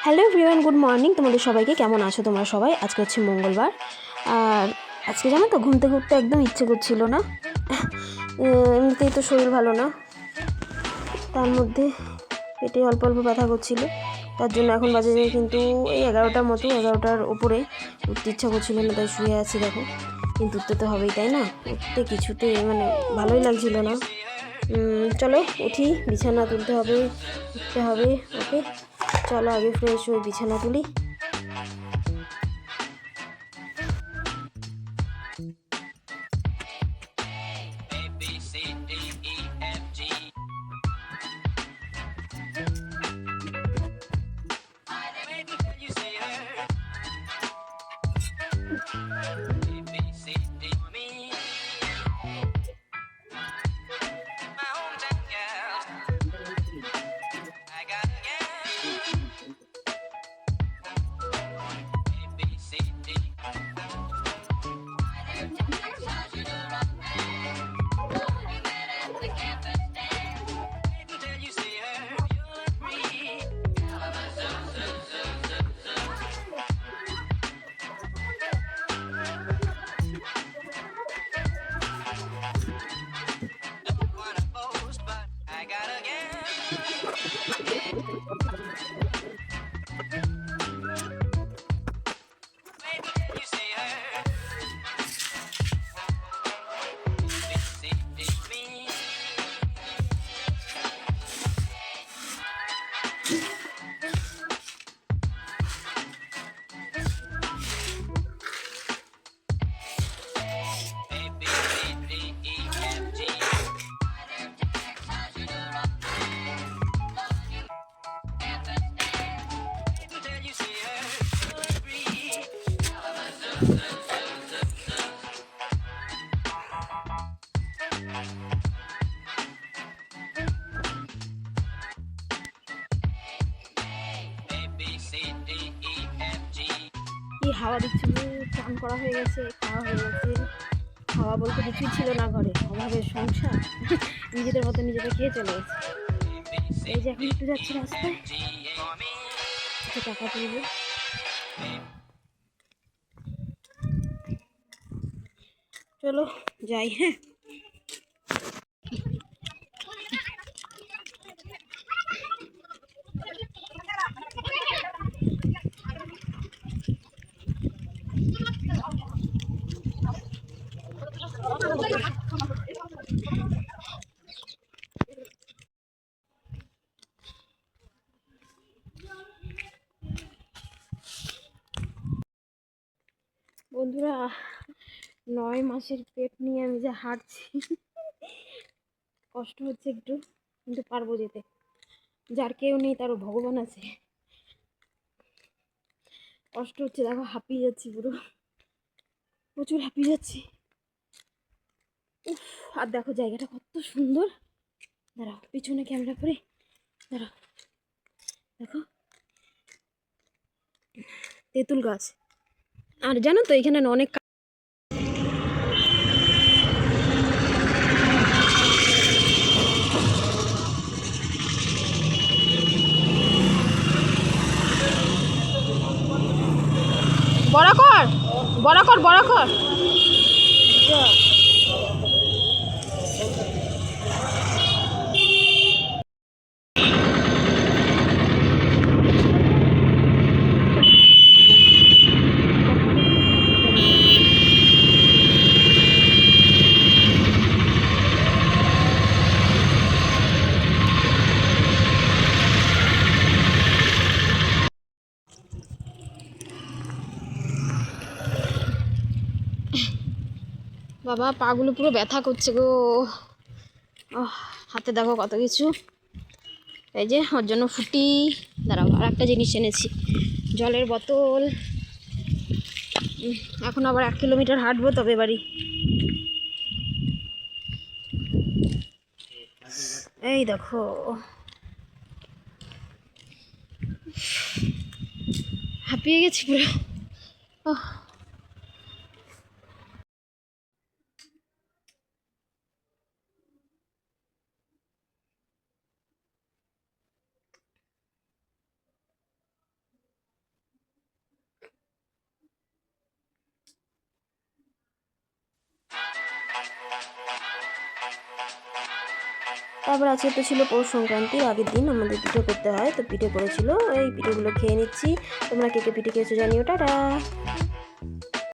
Hello everyone, good morning. তোমাদের সবাইকে কেমন আছো তোমরা সবাই? আজকে হচ্ছে মঙ্গলবার। আর আজকে জানো তো ঘুমতে ঘুরতে একদম ইচ্ছে করছিল না। এমনিতেই তো শরীর ভালো না, তার মধ্যে পেটে অল্প অল্প ব্যথা করছিল। তার জন্য এখন বাজে কিন্তু এই 11টার মতো, 11টার ওপরে। উঠতে ইচ্ছা করছিল না, তাই শুয়ে আছি। দেখো, কিন্তু উঠতে তো হবেই, তাই না? উঠতে কিছুতে ভালোই লাগছিল না। চলো উঠি, বিছানা তুলতে হবে, উঠতে হবে। ওকে, চলো আগে ফ্রেশ হয়ে বিছানা তুলি। কি হাওয়া দিচ্ছিল! চান করা হয়ে গেছে, খাওয়া হয়ে গেছে। খাওয়া বলতে কিছুই ছিল না ঘরে, অভাবের সংসার। নিজেদের মতো নিজেদের খেয়ে চলে গেছে। এই যে এখন একটু যাচ্ছি রাস্তায়, কিছু টাকা তুলবো। চলো যাই। হ্যাঁ, বন্ধুরা, 9 মাসের পেট নিয়ে আমি যে হাঁটছি, কষ্ট হচ্ছে একটু, কিন্তু পারবো যেতে। যার কেউ নেই তারও ভগবান আছে। কষ্ট হচ্ছে, দেখো হাঁপিয়ে যাচ্ছি, পুরো প্রচুর হাঁপিয়ে যাচ্ছি। উফ! আর দেখো জায়গাটা কত সুন্দর। দাঁড়াও, পিছনে ক্যামেরা করে দাঁড়াও। দেখো, তেঁতুল গাছ। আর জানো তো এখানে অনেক বড় কর, বড় কর, বড় কর। বাবা, পাগুলো পুরো ব্যথা করছে গো। হাতে দেখো কত কিছু। এই যে ওর জন্য ফুটি। দাঁড়াও, আর একটা জিনিস এনেছি, জলের বোতল। এখন আবার 1 কিলোমিটার হাঁটবো তবে বাড়ি। এই দেখো, হাঁপিয়ে গেছি পুরো। তারপর আজকে তো ছিল পৌষ সংক্রান্তির আগের দিন, আমাদের পিঠে করতে হয়, তো পিঠে করেছিল, এই পিঠেগুলো খেয়ে নিচ্ছি। তোমরা কে কে পিঠে খেয়েছো জানিও, টাটা।